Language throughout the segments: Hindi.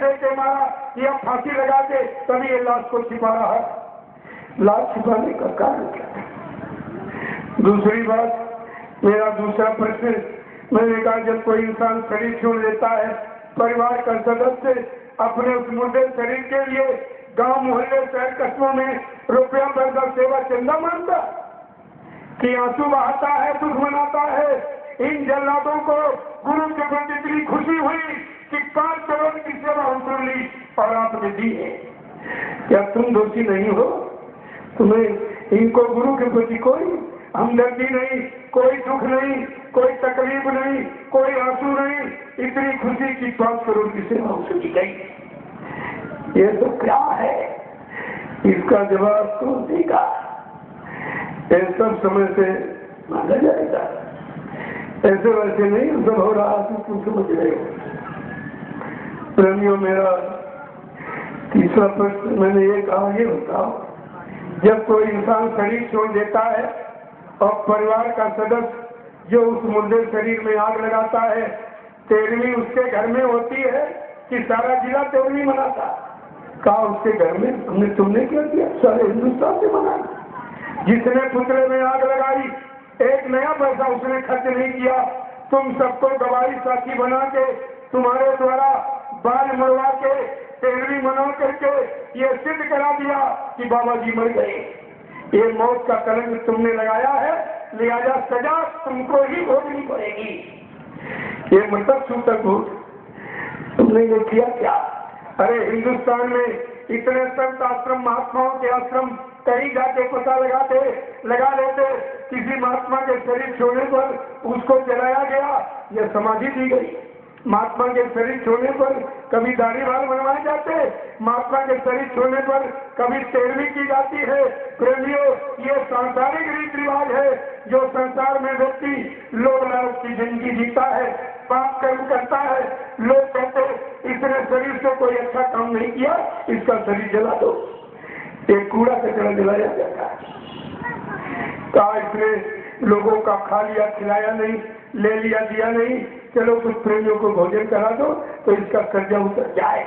दे के मारा या फांसी लगा के तभी ये लाश को छिपा रहा है। लाश छिपाने का कारण क्या है? दूसरी बात, मेरा दूसरा प्रश्न, मैंने कहा जब कोई इंसान शरीर छोड़ देता है, परिवार का सदस्य अपने उस मुर्दे शरीर के लिए गांव मोहल्ले शहर कस्बों में रुपया पैसा सेवा चंदा मांगता कि आंसू बहाता है, दुख मनाता है। इन जल्लादों को गुरु के प्रति इतनी खुशी हुई कि 5 करोड़ की सेवा उतर ली और आपने दी है। क्या तुम दोषी नहीं हो? तुम्हें इनको गुरु के प्रति कोई हमदर्दी नहीं, कोई दुख नहीं, कोई तकलीफ नहीं, कोई आंसू नहीं, इतनी खुशी की 5 करोड़ की सेवा उसे दी गई। ये तो क्या है? इसका जवाब तो देगा, ये सब समय से मांगा जाएगा। ऐसे वैसे नहीं सब हो रहा, तुम समझ रहे हो। प्रेमियों, मेरा तीसरा प्रश्न मैंने ये कहा, ये बताओ, जब कोई इंसान शरीर छोड़ देता है और परिवार का सदस्य जो उस मुर्दे शरीर में आग लगाता है, 13वीं उसके घर में होती है कि सारा जिला 13वीं मनाता? कहा उसके घर में तुमने क्या किया? सारे हिंदुस्तान से मनाना। जिसने पुतले में आग लगाई, एक नया पैसा उसने खर्च नहीं किया। तुम सबको गवाही साथी बना के तुम्हारे द्वारा बाल मरवा के 13वीं मना करके ये सिद्ध करा दिया कि बाबा जी मर गए। ये मौत का कलंक तुमने लगाया है, लिहाजा सजा तुमको ही भोगनी पड़ेगी। ये मतलब सूतक भूत, तुमने ये किया क्या? अरे हिंदुस्तान में इतने संत आश्रम, महात्माओं के आश्रम कहीं जाके पता लगा लेते, किसी महात्मा के शरीर छोड़ने पर उसको जलाया गया या समाधि दी गई। महात्मा के शरीर छोड़ने पर कभी दाढ़ी बाल बनवाए जाते, महात्मा के शरीर छोड़ने पर कभी 13वीं की जाती है। प्रेमियों, ये सांसारिक रीति रिवाज है जो संसार में व्यक्ति लोग लालच की जिंदगी जीता है, पाप कर्म करता है। लोग कहते इसने शरीर से कोई अच्छा काम नहीं किया, इसका शरीर जला दो। एक कूड़ा कचरा जलाया जाता है। कहा इसने लोगों का खा लिया, खिलाया नहीं, ले लिया, दिया नहीं, चलो कुछ प्रेमियों को भोजन करा दो तो इसका कर्जा उतर जाए।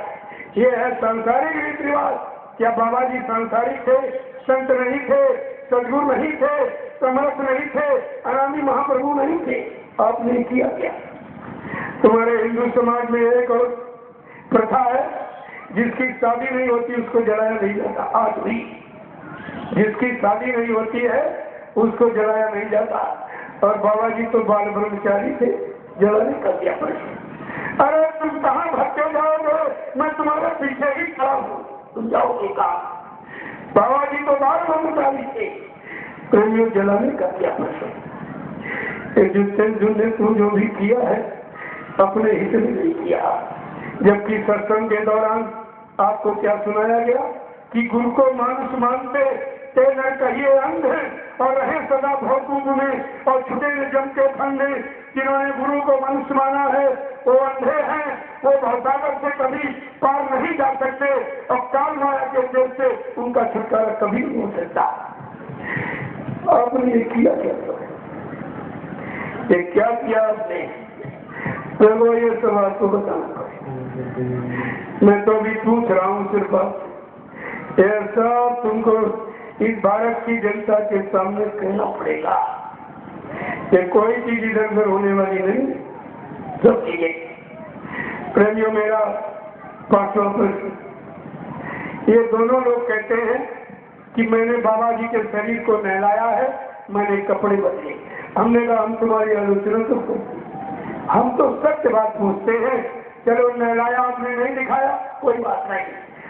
ये है सांसारिक रीति रिवाज। क्या बाबा जी सांसारिक थे? संत नहीं थे? सदगुरु नहीं थे? समर्थ नहीं थे? अनामी महाप्रभु नहीं थे? आपने किया क्या? तुम्हारे हिंदू समाज में एक और प्रथा है, जिसकी शादी नहीं होती उसको जलाया नहीं जाता। आज भी जिसकी शादी नहीं होती है उसको जलाया नहीं जाता। और बाबा जी तो बाल ब्रह्मचारी थे, जलाने का क्या प्रश्न? अरे तुम कहाँ भटके जाओगे? मैं तुम्हारे पीछे ही खड़ा हूँ, तुम जाओगे कहाँ? बाबा जी तो बाल ब्रह्मचारी थे, प्रेमियों जलाने का क्या प्रश्न? ने तू जो भी किया है अपने हित में नहीं किया। जबकि सत्संग के दौरान आपको क्या सुनाया गया कि गुरु को मानुष मानते ते न कहिए अंध और रहे सदा भौकूप में और छुटे न जम के फंदे। जिन्होंने गुरु को मनुष्य माना है वो अंधे हैं, वो भवसागर से कभी पार नहीं जा सकते और काल माया के जेल से उनका छुटकारा कभी नहीं हो सकता। आपने ये किया क्या? ये क्या किया आपने? चलो ये सब आपको बताना पड़ेगा। मैं तो अभी पूछ रहा हूँ सिर्फ ऐसा तुमको इस भारत की जनता के सामने कहना पड़ेगा कि कोई चीज इधर उधर होने वाली नहीं, सब चीजें। प्रेमियों, मेरा 5वां प्रश्न, ये दोनों लोग कहते हैं कि मैंने बाबा जी के शरीर को नहलाया है, मैंने कपड़े बदले। हमने कहा हम तुम्हारी आलोचना तो करते, हम तो सत्य बात पूछते हैं। चलो नहलाया आपने नहीं दिखाया, कोई बात नहीं,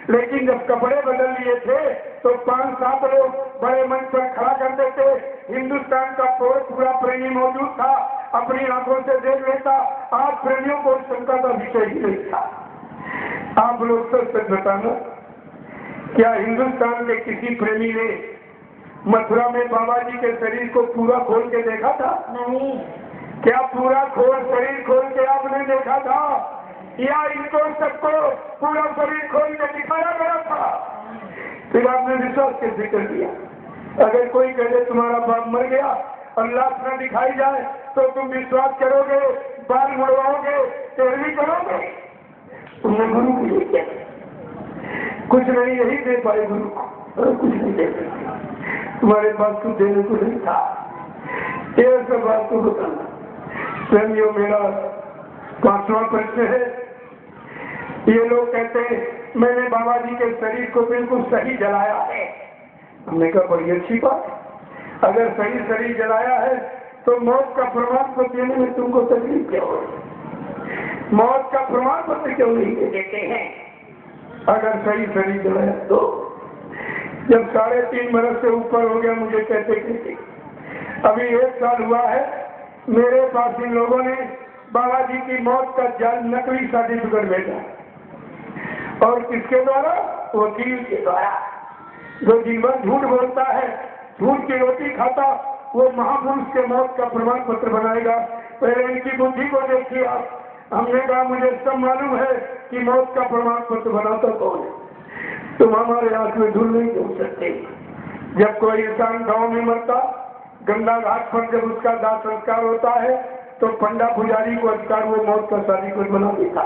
लेकिन जब कपड़े बदल लिए थे तो 5-7 लोग बड़े मंच पर खड़ा कर देते। हिंदुस्तान का पूरा प्रेमी मौजूद था, अपनी आंखों से देख लेता। आज प्रेमियों को शंका का विषय ही नहीं था। आप लोग सच बताना, क्या हिंदुस्तान के किसी प्रेमी ने मथुरा में बाबा जी के शरीर को पूरा खोल के देखा था? नहीं। क्या पूरा शरीर खोल के आपने देखा था या इनको सबको पूरा शरीर खोल के दिखाया गया था? फिर आपने विश्वास कैसे कर दिया? अगर कोई कहे तुम्हारा बाप मर गया और लाश न दिखाई जाए तो तुम विश्वास करोगे, बाल मुड़वाओगे, 13वीं करोगे? तुमने गुरु के लिए क्या कुछ नहीं, यही दे पाए गुरु को, और कुछ नहीं दे सकते। तुम्हारे पास कुछ देने को नहीं था। ये सब बात को बताना। स्वयं यो मेरा 5वां प्रश्न है। ये लोग कहते हैं मैंने बाबा जी के शरीर को बिल्कुल सही जलाया है। हमने कहा बड़ी अच्छी बात, अगर सही शरीर जलाया है तो मौत का प्रमाण पत्र देने में तुमको तकलीफ क्या हो रही? मौत का प्रमाण पत्र क्यों नहीं देते हैं अगर सही शरीर जलाया तो? जब 3.5 बरस से ऊपर हो गया मुझे कहते कहते, अभी 1 साल हुआ है, मेरे पास इन लोगों ने बाबा जी की मौत का जाल नकली सर्टिफिकेट भेजा, और किसके द्वारा? वकील के द्वारा, जो जीवन झूठ बोलता है, झूठ की रोटी खाता, वो महापुरुष के मौत का प्रमाण पत्र बनाएगा। पहले इनकी बुद्धि को देखिए आप। हमने कहा मुझे सब मालूम है कि मौत का प्रमाण पत्र बनाता कौन है, तुम हमारे हाथ में धूल नहीं हो सकते। जब कोई इंसान गांव में मरता, गंगा घाट पर जब उसका दाह संस्कार होता है तो पंडा पुजारी को अधिकार वो मौत का सर्टिफिकेट बना देता।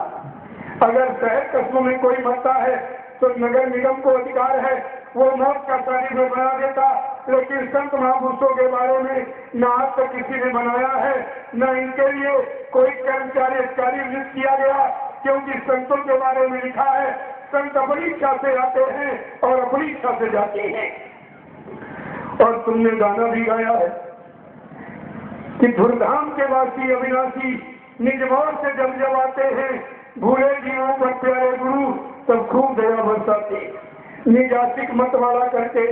अगर शहर कस्बों में कोई मरता है तो नगर निगम को अधिकार है वो मौत का सर्टिफिकेट बना देता। लेकिन संत महापुरुषों के बारे में न आज तक किसी ने बनाया है, न इनके लिए कोई कर्मचारी अधिकारी नियुक्त किया गया, क्योंकि संतों के बारे में लिखा है संत अपनी इच्छा से आते हैं और अपनी इच्छा से जाते हैं। और तुमने गाना भी गाया है कि धुरधाम के वासी अविनाशी निज मोर से जब आते हैं, भूले जीवों पर प्यारे गुरु तब खूब दया बरसाते। निज आशिक मत वाला करके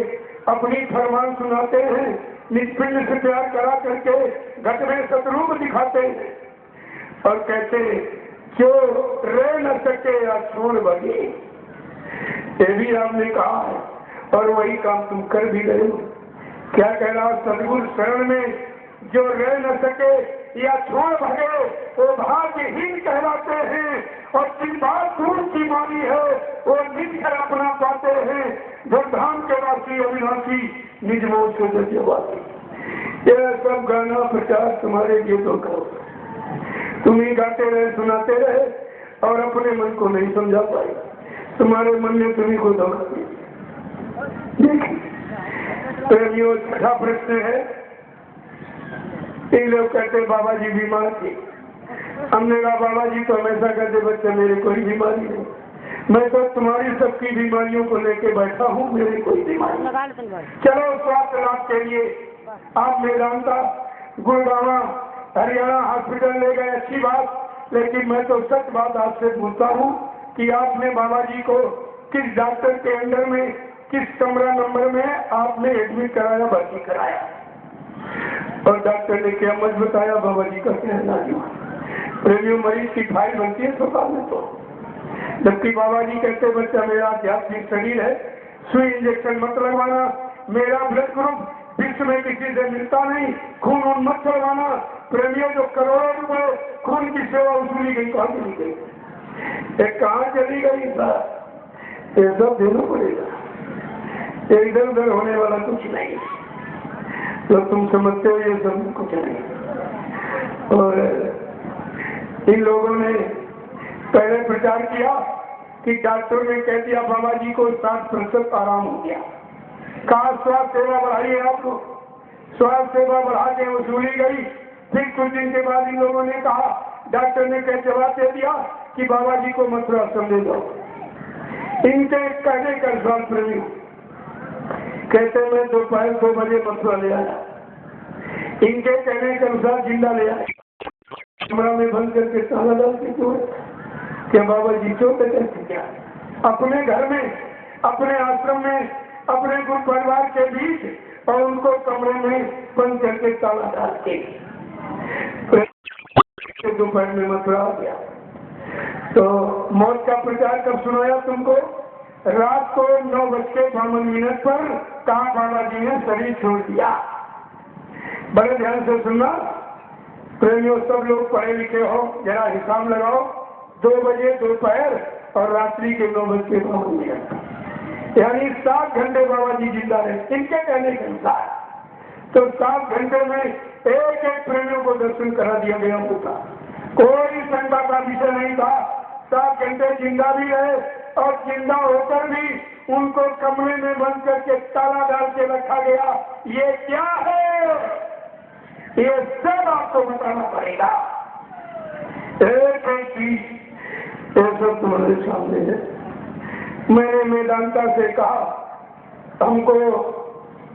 अपनी फरमान सुनाते हैं, निज पिंड से प्यार करा करके घट में शत्रुप दिखाते हैं, और कहते जो रह न सके या छोड़ बगे। ये भी आपने कहा है और वही काम तुम कर भी रहे हो। क्या कह रहा? सदगुरु शरण में जो रह न सके या छोड़ भगे वो भाग्यहीन कहलाते हैं, और जिन बात दूर की मानी है वो निज कर अपना पाते हैं। धुरधाम के वासी अविनाशी निज मोह से जजवासी। ये सब गाना प्रचार तुम्हारे गीतों का, तुम ही गाते रहे, सुनाते रहे और अपने मन को नहीं समझा पाए। तुम्हारे मन ने तुम्ही को धोखा दिया। प्रेमियों, 6ठा प्रश्न है। इन लोग कहते बाबा जी बीमार थे। हमने कहा बाबा जी तो हमेशा कहते बच्चे मेरी कोई बीमारी नहीं, मैं तो तुम्हारी सबकी बीमारियों को लेके बैठा हूँ, मेरी कोई बीमारी। चलो स्वास्थ्य लाभ के लिए आप मेदांता गुड़गांव हरियाणा हॉस्पिटल ले गए, अच्छी बात। लेकिन मैं तो सच बात आपसे पूछता हूँ कि आपने बाबा जी को किस डॉक्टर के अंडर में, किस कमरा नंबर में आपने एडमिट कराया, भर्ती कराया, और डॉक्टर ने क्या मत बताया बाबा जी का क्या इलाज हुआ? प्रेमियों, मरीज की फाइल बनती है अस्पताल में तो, जबकि बाबा जी कहते बच्चा मेरा आध्यात्मिक शरीर है, सुई इंजेक्शन मत लगवाना, मेरा ब्लड ग्रुप विश्व में किसी से मिलता नहीं, खून उन मत चलवाना। प्रेमियों, जो करोड़ों रुपए खून की सेवा वसूली गई कहाँ चली गई? एक कहाँ चली गई? ये सब देना पड़ेगा, इधर उधर होने वाला कुछ नहीं। तो तुम समझते हो ये सब कुछ नहीं। और इन लोगों ने पहले प्रचार किया कि डॉक्टर ने कह दिया बाबा जी को 60% आराम हो गया। कहा स्वास्थ्य सेवा बढ़ाइए, आपको स्वास्थ्य सेवा बढ़ा के वसूली गई। फिर कुछ दिन के बाद इन लोगों ने कहा, डॉक्टर ने कह जवाब दे दिया कि बाबा जी को मथुरा समझे जाओ। इनके कहने का सवाल प्रेमी कहते मैं दोपहर 2 बजे मथुरा ले आया, इनके कहने के अनुसार जिंदा ले आया, कमरा में बंद करके ताला डाल के क्यों? क्या बाबा जी क्यों कहते क्या? अपने घर में, अपने आश्रम में, अपने गुरु परिवार के बीच, और उनको कमरे में बंद करके ताला डाल के दोपहर में मथुरा आ गया। तो मौत का प्रचार कब सुनाया तुमको? रात को 9:52 पर कहा बाबा जी ने शरीर छोड़ दिया। बड़े ध्यान से सुनना प्रेमियों, सब लोग पढ़े लिखे हो, जरा हिसाब लगाओ। 2 बजे दोपहर और रात्रि के 9:52, यानी 7 घंटे बाबा जी जिंदा रहे इनके कहने के अनुसार। तो 7 घंटे में एक एक प्रेमियों को दर्शन करा दिया गया होता, कोई शंका का विषय नहीं था। 7 घंटे जिंदा भी रहे और जिंदा होकर भी उनको कमरे में बंद करके ताला डाल के रखा गया। ये क्या है? ये सब आपको बताना पड़ेगा। एक एक चीज ये सब तुम्हारे सामने है। मैंने मेदांता से कहा हमको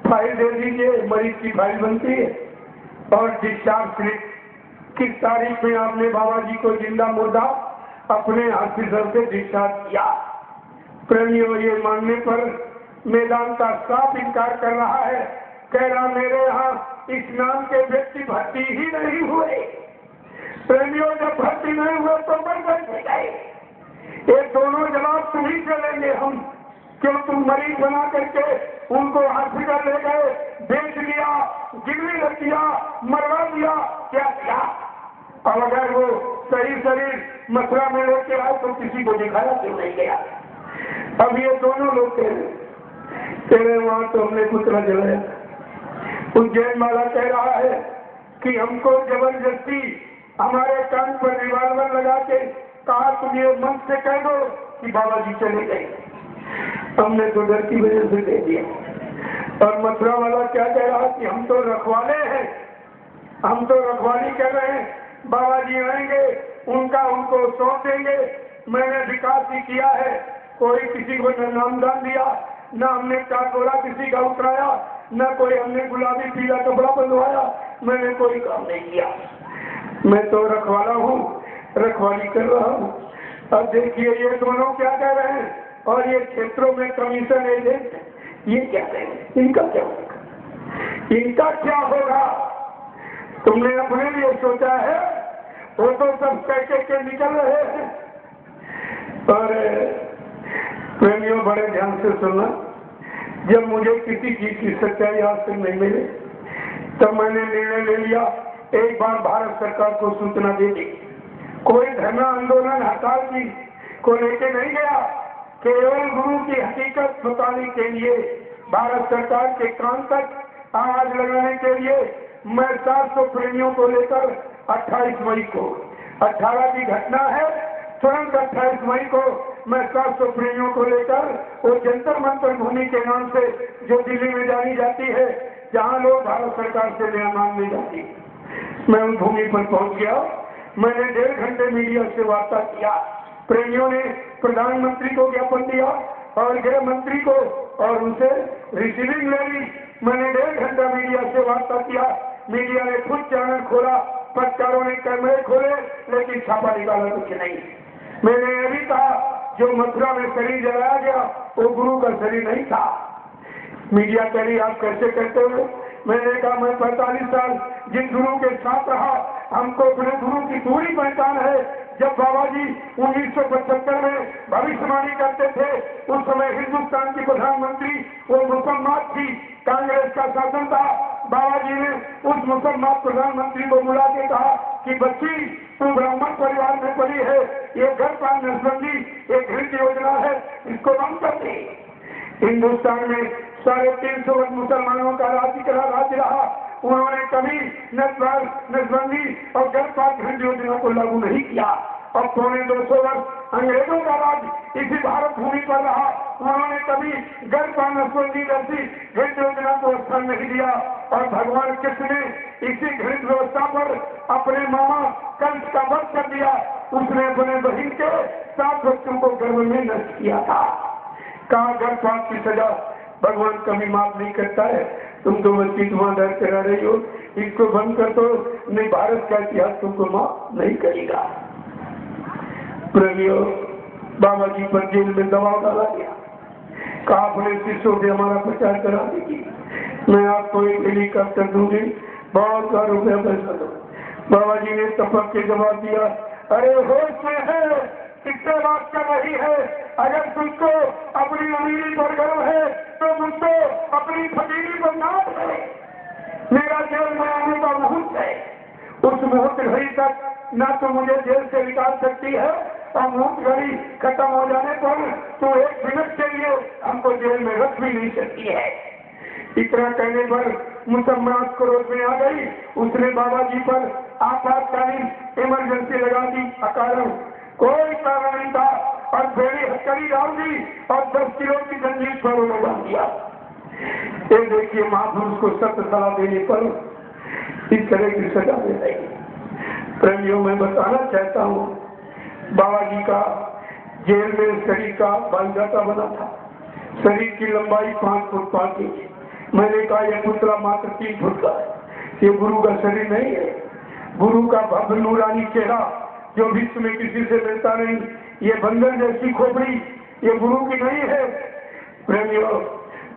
फाइल दे दीजिए, मरीज की फाइल बनती है और डिस्चार्ज स्लिप किस तारीख में आपने बाबा जी को जिंदा मुर्दा अपने हॉस्पिटल से डिस्चार्ज किया। प्रेमियों, ये मानने पर मेदांता साफ इनकार कर रहा है। कह रहा मेरे यहाँ इस नाम के व्यक्ति भर्ती ही नहीं हुए। प्रेमियों, जब भर्ती नहीं हुए तो मर गए। ये दोनों जवाब तुम ही चलेंगे हम, क्यों तुम मरीज बना करके उनको हॉस्पिटल ले गए, बेच लिया, गिरवी रख दिया, मरवा दिया, क्या किया? और अगर वो सही शरीर मथुरा में लेके आए तो किसी को दिखाया क्यों नहीं गया? अब ये दोनों लोग कह रहे वहां तो हमने पुतला जलाया। उज्जैन वाला कह रहा है कि हमको जबरदस्ती हमारे कान पर रिवाल्वर लगा के कहा तुम ये मन से कह दो कि बाबा जी चले गए। हमने तो डर की वजह से दे दिया। और मथुरा वाला क्या कह रहा कि हम तो रखवाले हैं, हम तो रखवाली कर रहे हैं, बाबा जी आएंगे उनको सौंप देंगे। मैंने विकास ही किया है, कोई किसी को न नामदान दिया, न हमने काकोला किसी का उतराया, न कोई हमने गुलाबी पीला कपड़ा बंधवाया, मैंने कोई काम नहीं किया। मैं तो रखवाला हूँ, रखवाली कर रहा हूँ। अब देखिए ये दोनों क्या कह रहे हैं और ये क्षेत्रों में कमीशन एजेंट ये क्या कह रहे हैं, इनका क्या होगा? इनका क्या होगा? तुमने अपने लिए सोचा है? वो तो सब कह के निकल रहे हैं। और प्रेमियों, बड़े ध्यान से सुनना, जब मुझे किसी चीज की सच्चाई आज तक नहीं मिली तब मैंने निर्णय ले लिया एक बार भारत सरकार को सूचना दे दी। कोई धरना आंदोलन हड़ताल की को लेके नहीं गया, केवल गुरु की हकीकत बताने के लिए, भारत सरकार के कान तक आवाज लगाने के लिए मैं 700 प्रेमियों को लेकर 28 मई को 18 की घटना है, तुरंत 28 मई को मैं 700 प्रेमियों को लेकर वो जंतर मंतर भूमि के नाम से जो दिल्ली में जानी जाती है, जहां लोग भारत सरकार से न्याय मांगने जाती है, मैं उन भूमि पर पहुंच गया। मैंने 1.5 घंटे मीडिया से वार्ता किया। प्रेमियों ने प्रधानमंत्री को ज्ञापन दिया और गृह मंत्री को, और उनसे रिसीविंग ले ली। मैंने 1.5 घंटा मीडिया से वार्ता किया। मीडिया ने खुद चैनल खोला, पत्रकारों ने कैमरे खोले, लेकिन छापा निकाला कुछ नहीं। मैंने ये भी कहा जो मथुरा में शरीर जलाया गया वो गुरु का शरीर नहीं था। मीडिया कह रही आप कैसे कहते हो? मैंने कहा मैं 45 साल जिन गुरु के साथ रहा, हमको अपने गुरु की पूरी पहचान है। जब बाबा जी 1975 में भविष्यवाणी करते थे, उस समय हिंदुस्तान की प्रधानमंत्री वो मुसलमान थी, कांग्रेस का शासन था। बाबा जी ने उस मुसलमान प्रधानमंत्री को बुला के कहा कि बच्ची तू ब्राह्मण परिवार में पली है, ये घर पाल नसबंदी एक घृत योजना है, इसको बंद कर दे। हिंदुस्तान में 350 वर्ष मुसलमानों का राज्य रहा, उन्होंने कभी नसबंदी और गर्भपात घृत योजना को लागू नहीं किया। और 250 वर्ष अंग्रेजों का राज इसी भारत भूमि पर रहा, उन्होंने कभी गर्भपात नसबंदी जैसी घृत योजना को स्थान नहीं दिया। और भगवान कृष्ण ने इसी घृत व्यवस्था पर अपने मामा कंस का वध कर दिया। उसने अपने बहन के 7 बच्चों को गर्भ में नष्ट किया था। कहा गर्भपात की सजा भगवान कभी माफ नहीं करता है। तुम तो बच्ची तुम्हारा दर्द करा रही हो, इसको बंद कर दो, नहीं भारत का इतिहास तुमको माफ नहीं करेगा। प्रेमियों, बाबा जी पर जेल में दबाव डाला गया, कहा अपने शिष्यों से हमारा प्रचार करा देगी, मैं आपको एक हेलीकॉप्टर दूंगी, बहुत सारा रुपया पैसा दो। बाबा जी ने टपक के जवाब दिया, अरे होश में है, किससे बात कर रही है? अगर तुमको अपनी अमीरी पर गर्व है तो मुझको अपनी फकीरी पर नाज है। मेरा जेल में आने का मुहूर्त है, उस मुहूर्त घड़ी तक न तो मुझे जेल से निकाल सकती है, और मुहूर्त घड़ी खत्म हो जाने पर तो 1 मिनट के लिए हमको जेल में रख भी नहीं सकती है। इतना कहने पर मुसलमान क्रोध में आ गई। उसने बाबा जी पर आपातकालीन इमरजेंसी लगा दी, अकारण कोई पैसा नहीं था, और बेड़ी हथकड़ी डाल दी और 10 किलो की जंजीर पर उन्होंने बांध दिया। ये देखिए महापुरुष को सत्य सलाह देने पर इस तरह की सजा दे रही। प्रेमियों, मैं बताना चाहता हूँ, बाबा जी का जेल में शरीर का बांधता बना था। शरीर की लंबाई 5 फुट 5 इंच। मैंने कहा यह पुतला मात्र 3 फुट का है, ये गुरु का शरीर नहीं है। गुरु का भव्य नूरानी चेहरा जो विश्व में किसी से मिलता नहीं, ये बंदर जैसी खोपड़ी ये गुरु की नहीं है प्रेमियों।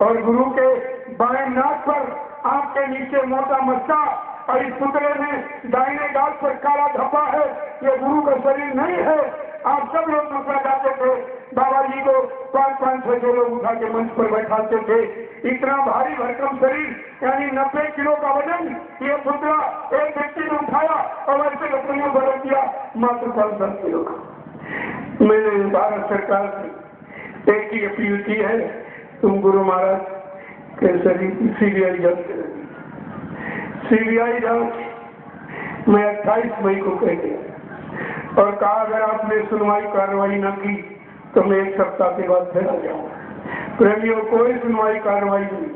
और गुरु के बाएं नाक पर आंख के नीचे मोटा मस्सा, और इस पुतले में दाहिने गाल पर काला धब्बा है, ये गुरु का शरीर नहीं है। आप सब लोग मसला जाते थे, बाबा जी को 5-5-6 लोग उठा के मंच पर बैठाते थे। इतना भारी भरकम शरीर, यानी 90 किलो का वजन, ये पुतला एक व्यक्ति ने उठाया और ऐसे लकड़ियों बदल दिया मात्र 5-7 किलो का। मैंने भारत सरकार से एक ही अपील की है, तुम गुरु महाराज के शरीर की CBI जांच करेगी। CBI जांच मैं 28 मई को कह दिया और कहा अगर आपने सुनवाई कार्रवाई न की तो मैं 1 सप्ताह के बाद फिर आ जाऊंगा। प्रेमियों, कोई सुनवाई कार्रवाई नहीं।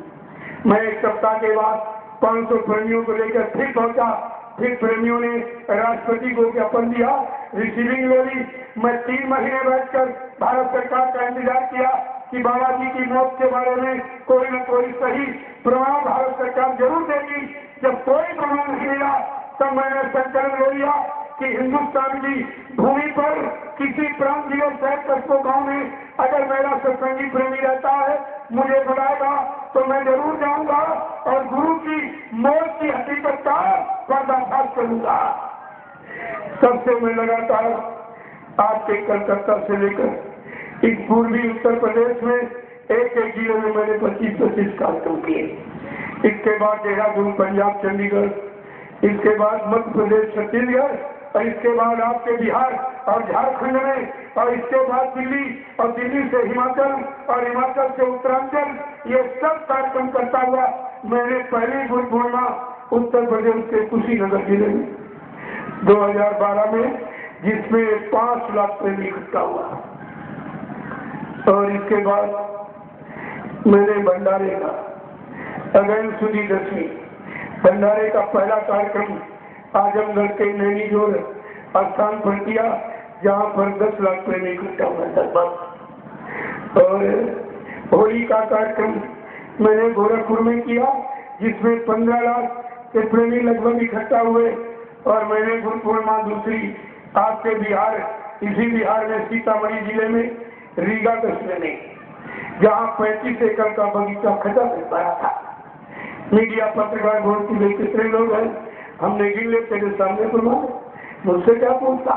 मैं 1 सप्ताह के बाद 500 प्रेमियों को लेकर फिर पहुंचा। फिर प्रेमियों ने राष्ट्रपति को ज्ञापन दिया, रिसीविंग ले ली। मैं 3 महीने बैठकर भारत सरकार का इंतजार किया कि बाबा जी की मौत के बारे में कोई न कोई सही प्रमाण भारत सरकार जरूर देगी। जब कोई प्रमाण नहीं मिला तब मैंने संकल्प ले लिया कि हिंदुस्तान की भूमि पर किसी प्रांतीय शहर कस्बों गांव में अगर मेरा सत्संगी प्रेमी रहता है, मुझे बुलाएगा तो मैं जरूर जाऊंगा और गुरु की मौत की हकीकत का पर्दाफाश करूंगा। सबसे मैं लगातार आपके कलकत्ता से लेकर इस पूर्वी उत्तर प्रदेश में एक जिले में मैंने 25-25 कार्यक्रम किए। इसके बाद देहरादून, पंजाब, चंडीगढ़, इसके बाद मध्य प्रदेश, छत्तीसगढ़, और इसके बाद आपके बिहार और झारखंड में, और इसके बाद दिल्ली, और दिल्ली से हिमाचल, और हिमाचल से उत्तरांचल, ये सब कार्यक्रम करता हुआ मैंने पहली गुरु पूर्णिमा उत्तर प्रदेश के कुशीनगर जिले में 2012 में, जिसमें 5 लाख प्रेमी इकट्ठा हुआ। और इसके बाद मैंने भंडारे का अगन सुधी 10वीं भंडारे का पहला कार्यक्रम आजमगढ़ के नैनी जोर स्थान पर किया, जहाँ पर 10 लाख प्रेमी इकट्ठा हुआ लगभग। और होली का कार्यक्रम मैंने गोरखपुर में किया, जिसमें 15 लाख के प्रेमी लगभग इकट्ठा हुए। और मैंने गुरु पूर्णिमा दूसरी आपके बिहार, इसी बिहार में सीतामढ़ी जिले में रीगा कस्बे में, जहाँ 35 एकड़ का बगीचा खत्म हो पाया था। मीडिया पत्रकार बोलती है कितने लोग हैं, हमने गिन ले तेरे सामने बुलवाए, मुझसे क्या पूछता,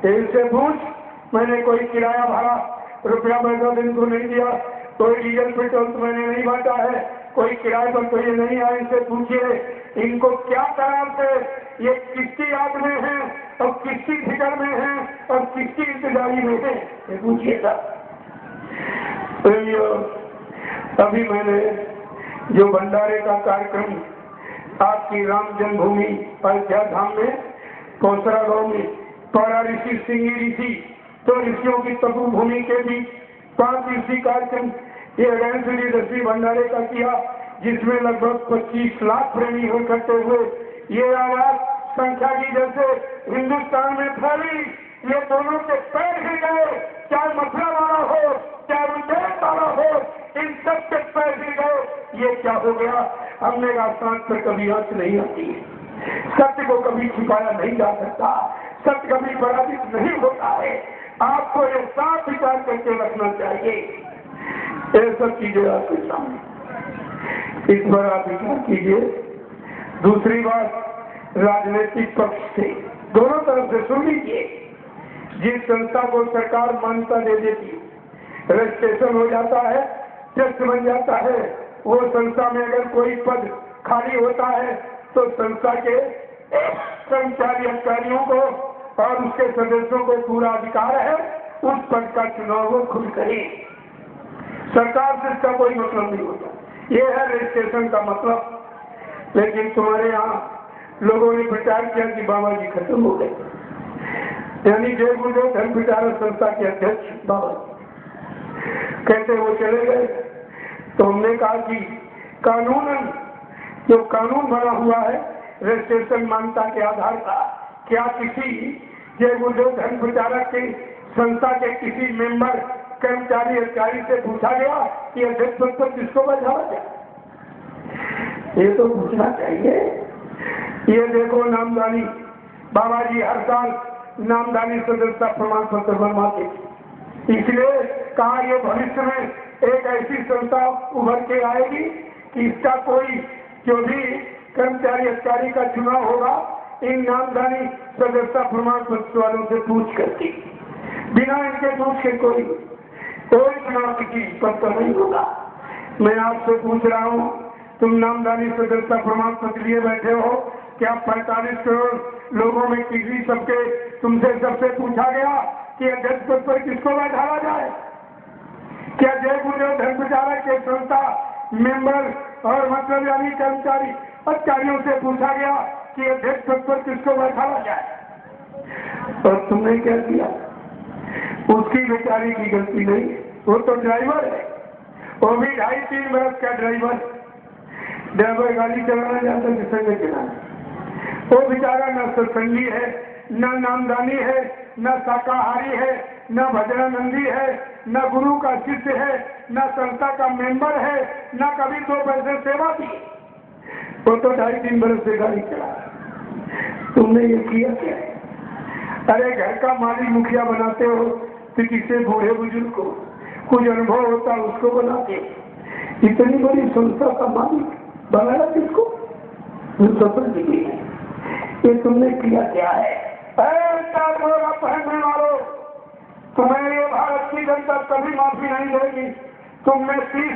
तेरे से पूछ। मैंने कोई किराया भाड़ा रुपया पैसा दिन को नहीं दिया, कोई डीजल पेट्रोल तो मैंने नहीं बांटा है, कोई किराए पर तो ये नहीं आए, इनसे पूछिए इनको क्या तरह से ये किसकी याद में है और किसकी फिक्र में है और किसकी इंतजारी में है, ये पूछिएगा। अभी मैंने जो भंडारे का कार्यक्रम आपकी राम जन्मभूमि अयोध्या धाम में कौसरा गांव में पौरा ऋषि सिंह ऋषि तो ऋषियों की तपु भूमि के बीच 5 ऋषि कार्यक्रम ये अगैंसली 10वीं भंडारे का किया, जिसमें लगभग 25 लाख प्रेमी हो इकट्ठे हुए। ये आवाज संख्या की जैसे हिंदुस्तान में फैली, ये दोनों के पैर ही गए, चाहे मथुरा वाला हो चाहे उज्जैन वाला हो, इन सब के पैर ही गए। ये क्या हो गया? हमने कहा सांस पर कभी आंच नहीं आती है, सत्य को कभी छिपाया नहीं जा सकता, सत्य कभी पराजित नहीं होता है। आपको ये साफ विचार करके रखना चाहिए। ये सब चीजें आपके सामने, इस पर आप विचार कीजिए। दूसरी बात, राजनीतिक पक्ष से दोनों तरफ से सुन लीजिए। जिस संस्था को सरकार मान्यता दे देती, रजिस्ट्रेशन हो जाता है, ट्रस्ट बन जाता है, वो संस्था में अगर कोई पद खाली होता है तो संस्था के कर्मचारी अधिकारियों को और उसके सदस्यों को पूरा अधिकार है उस पद का चुनाव वो खुद करे। सरकार से इसका कोई मतलब नहीं होता, ये है रजिस्ट्रेशन का मतलब। लेकिन तुम्हारे यहाँ लोगों ने प्रचार किया कि बाबा जी खत्म हो गए। यानी जय गुरुदेव धर्म प्रचारक संस्था के अध्यक्ष बाबा कहते वो चले गए। तो हमने कहा कि कानूनन जो कानून बना हुआ है रजिस्ट्रेशन मान्यता के आधार का, क्या किसी जय गुरुदेव धर्म प्रचारक के संस्था के किसी मेंबर कर्मचारी अधिकारी से पूछा गया कि अध्यक्ष पद पर किसको बैठाया जाए? ये तो पूछना चाहिए। ये देखो नामदानी बाबा जी हर साल नामदानी सदस्यता प्रमाण पत्र बनवाते, इसलिए कहा ये भविष्य में एक ऐसी संस्था उभर के आएगी कि इसका कोई जो भी कर्मचारी अधिकारी का चुनाव होगा इन नामदानी सदस्यता प्रमाण पत्र वालों से पूछ करके, बिना इनके पूछ के कोई चुनाव किसी पद पर नहीं होगा। मैं आपसे पूछ रहा हूँ, तुम नामदानी सदस्यता प्रमाण पत्र लिए बैठे हो, क्या 45 करोड़ लोगों में किसी सबके तुमसे सबसे पूछा गया कि अध्यक्ष पद पर किसको बैठाया जाए? क्या जय गुरुदेव धर्म प्रचारक के संस्था मेंबर और मतलब यानी कर्मचारी अधिकारियों से पूछा गया कि अध्यक्ष पद पर किसको बैठाया जाए? और तुमने क्या किया? उसकी बेचारी की गलती नहीं, वो तो ड्राइवर है, वो भी 2.5-3 बरस का ड्राइवर गाड़ी चलाना जाता है संग चलाना। वो बेचारा न सत्संगी है, न नामदानी है, न शाकाहारी है, न भजनानंदी है, न गुरु का शिष्य है, न संस्था का मेंबर है, न कभी 2 पैसे सेवा दी। वो तो 2.5-3 बरस से गाड़ी चला। तुमने ये किया क्या है? अरे घर का मालिक मुखिया बनाते हो तो किसी बूढ़े बुजुर्ग को कुछ अनुभव होता उसको बनाते, इतनी बड़ी संस्था का मालिक बनाया किसको? ये तुमने किया क्या है? पहनने वालों, तुम्हें ये भारत की जनता कभी माफी नहीं देगी। तुमने 30